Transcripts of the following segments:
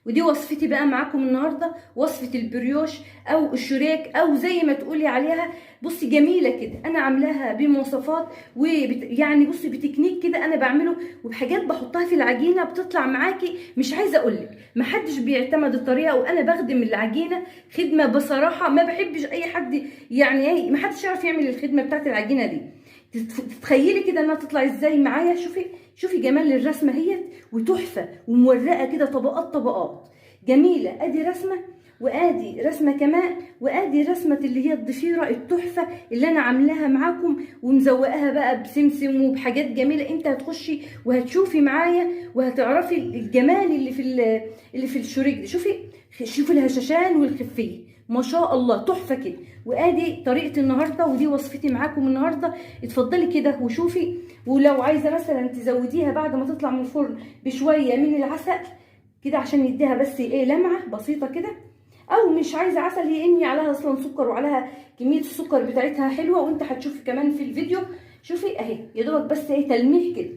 ودي وصفتي بقى معاكم النهارده، وصفه البريوش او الشريك او زي ما تقولي عليها. بصي جميله كده، انا عاملاها بمواصفات يعني بصي بتكنيك كده انا بعمله، وبحاجات بحطها في العجينه بتطلع معاكي مش عايزه اقول لك. محدش بيعتمد الطريقه، وانا بخدم العجينه خدمه بصراحه ما بحبش اي حد يعني ايه، ما حدش يعرف يعمل الخدمه بتاعت العجينه دي. تتخيلي كده انها تطلع ازاي معايا؟ شوفي جمال الرسمه اهيت، وتحفه ومورقه كده طبقات طبقات جميله. ادي رسمه، وادي رسمه كمان، وادي رسمه اللي هي الضفيره التحفه اللي انا عاملاها معاكم ومزوقاها بقى بسمسم وبحاجات جميله. انت هتخشي وهتشوفي معايا وهتعرفي الجمال اللي في الشريك دي. شوفي الهشاشان والخفيه ما شاء الله تحفه كده. وادي طريقه النهارده، ودي وصفتي معاكم النهارده. اتفضلي كده وشوفي، ولو عايزه مثلا تزوديها بعد ما تطلع من الفرن بشويه من العسل كده عشان يديها بس ايه لمعه بسيطه كده، او مش عايزه عسل، هي اني عليها اصلا سكر وعليها كميه السكر بتاعتها حلوه، وانت هتشوفي كمان في الفيديو. شوفي اهي يا دوبك بس ايه تلميح كده،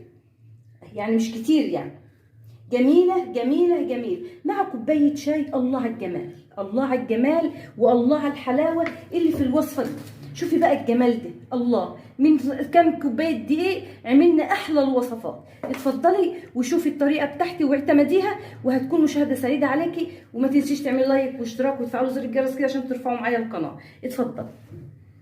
يعني مش كتير يعني. جميله جميله جميله مع كوبايه شاي. الله على الجمال، الله على الجمال، والله على الحلاوه اللي في الوصفه دي. شوفي بقى الجمال ده، الله من كام كوبايه دقيق عملنا احلى الوصفات. اتفضلي وشوفي الطريقه بتاعتي واعتمديها، وهتكون مشاهده سعيده عليكي. وما تنسيش تعملي لايك واشتراك وتفعلوا زر الجرس كده عشان ترفعوا معايا القناه. اتفضلي.